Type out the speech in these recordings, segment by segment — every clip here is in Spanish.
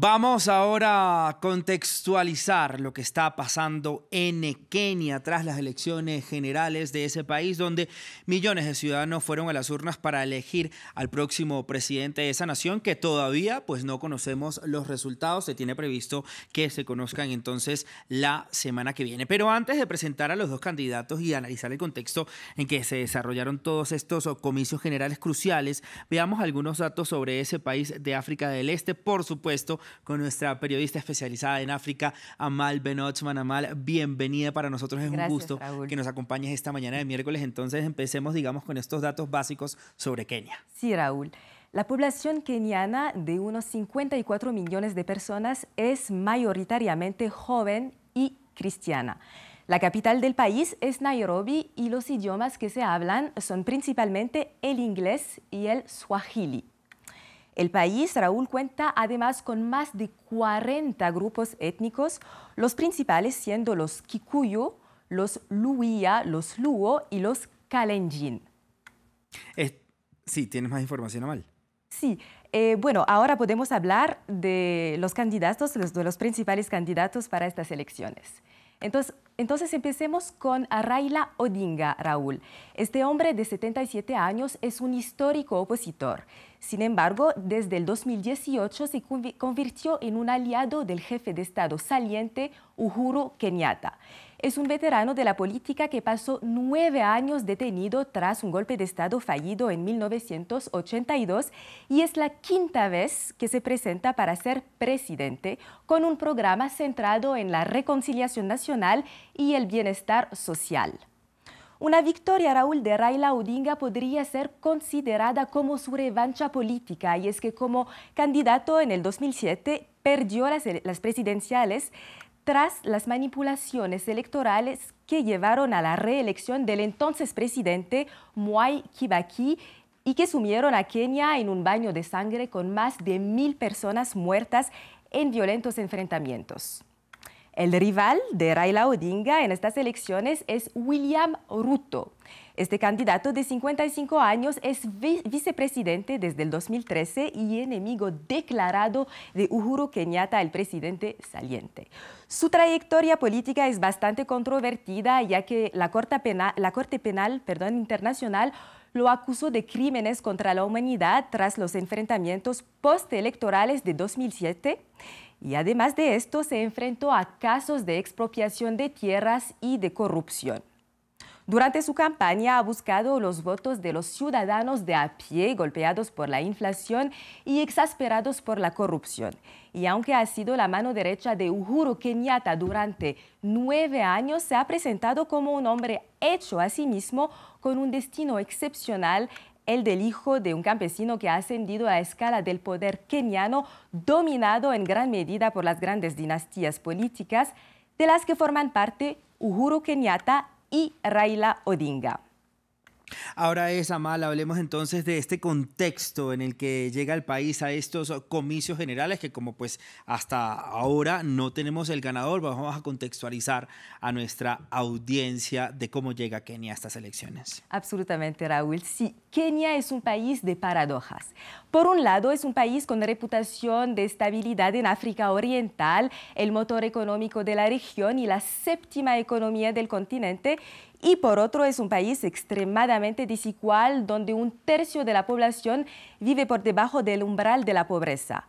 Vamos ahora a contextualizar lo que está pasando en Kenia tras las elecciones generales de ese país, donde millones de ciudadanos fueron a las urnas para elegir al próximo presidente de esa nación, que todavía pues no conocemos los resultados. Se tiene previsto que se conozcan entonces la semana que viene. Pero antes de presentar a los dos candidatos y analizar el contexto en que se desarrollaron todos estos comicios generales cruciales, veamos algunos datos sobre ese país de África del Este, por supuesto, con nuestra periodista especializada en África, Amal Ben-Othman. Amal, bienvenida. Para nosotros es un gusto, Raúl, que nos acompañes esta mañana de miércoles. Entonces empecemos, digamos, con estos datos básicos sobre Kenia. Sí, Raúl. La población keniana, de unos 54 millones de personas, es mayoritariamente joven y cristiana. La capital del país es Nairobi y los idiomas que se hablan son principalmente el inglés y el swahili. El país, Raúl, cuenta además con más de 40 grupos étnicos, los principales siendo los Kikuyu, los Luhya, los Luo y los Kalenjin. Sí, ¿tienes más información, Amal? Sí, bueno, ahora podemos hablar de los candidatos, de los principales candidatos para estas elecciones. Entonces empecemos con Raila Odinga, Raúl. Este hombre de 77 años es un histórico opositor. Sin embargo, desde el 2018 se convirtió en un aliado del jefe de Estado saliente, Uhuru Kenyatta. Es un veterano de la política que pasó 9 años detenido tras un golpe de Estado fallido en 1982 y es la quinta vez que se presenta para ser presidente, con un programa centrado en la reconciliación nacional y el bienestar social. Una victoria, Raúl, de Raila Odinga podría ser considerada como su revancha política, y es que como candidato en el 2007 perdió las presidenciales tras las manipulaciones electorales que llevaron a la reelección del entonces presidente Mwai Kibaki y que sumieron a Kenia en un baño de sangre con más de 1,000 personas muertas en violentos enfrentamientos. El rival de Raila Odinga en estas elecciones es William Ruto. Este candidato de 55 años es vicepresidente desde el 2013 y enemigo declarado de Uhuru Kenyatta, el presidente saliente. Su trayectoria política es bastante controvertida, ya que la Corte Penal Internacional lo acusó de crímenes contra la humanidad tras los enfrentamientos postelectorales de 2007. Y además de esto, se enfrentó a casos de expropiación de tierras y de corrupción. Durante su campaña ha buscado los votos de los ciudadanos de a pie golpeados por la inflación y exasperados por la corrupción. Y aunque ha sido la mano derecha de Uhuru Kenyatta durante 9 años, se ha presentado como un hombre hecho a sí mismo con un destino excepcional, el del hijo de un campesino que ha ascendido a la escala del poder keniano, dominado en gran medida por las grandes dinastías políticas, de las que forman parte Uhuru Kenyatta y Raila Odinga. Ahora Amal, hablemos entonces de este contexto en el que llega el país a estos comicios generales, que como pues hasta ahora no tenemos el ganador. Vamos a contextualizar a nuestra audiencia de cómo llega Kenia a estas elecciones. Absolutamente, Raúl. Sí, Kenia es un país de paradojas. Por un lado, es un país con reputación de estabilidad en África Oriental, el motor económico de la región y la séptima economía del continente. Y por otro, es un país extremadamente desigual, donde 1/3 de la población vive por debajo del umbral de la pobreza.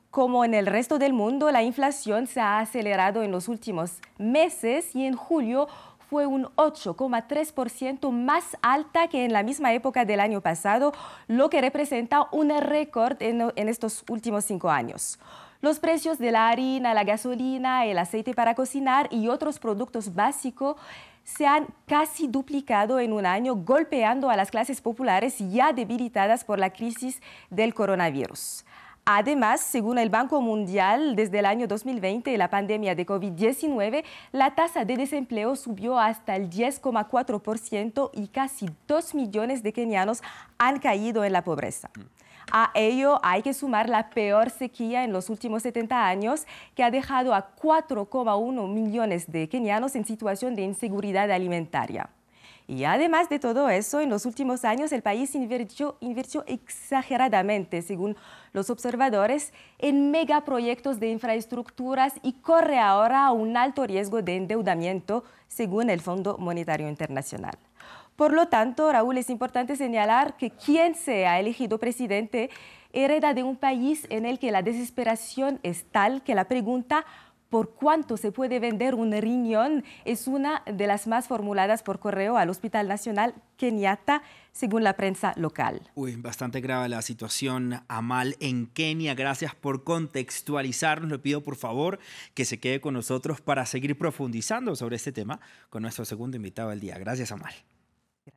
Como en el resto del mundo, la inflación se ha acelerado en los últimos meses y en julio fue un 8,3% más alta que en la misma época del año pasado, lo que representa un récord en estos últimos 5 años. Los precios de la harina, la gasolina, el aceite para cocinar y otros productos básicos se han casi duplicado en un año, golpeando a las clases populares ya debilitadas por la crisis del coronavirus. Además, según el Banco Mundial, desde el año 2020 y la pandemia de COVID-19, la tasa de desempleo subió hasta el 10,4% y casi 2 millones de kenianos han caído en la pobreza. A ello hay que sumar la peor sequía en los últimos 70 años, que ha dejado a 4,1 millones de kenianos en situación de inseguridad alimentaria. Y además de todo eso, en los últimos años el país invirtió exageradamente, según los observadores, en megaproyectos de infraestructuras y corre ahora a un alto riesgo de endeudamiento, según el Fondo Monetario Internacional. Por lo tanto, Raúl, es importante señalar que quien sea elegido presidente hereda de un país en el que la desesperación es tal que la pregunta ¿por cuánto se puede vender un riñón? Es una de las más formuladas por correo al Hospital Nacional Kenyatta, según la prensa local. Uy, bastante grave la situación, Amal, en Kenia. Gracias por contextualizarnos. Le pido, por favor, que se quede con nosotros para seguir profundizando sobre este tema con nuestro segundo invitado del día. Gracias, Amal.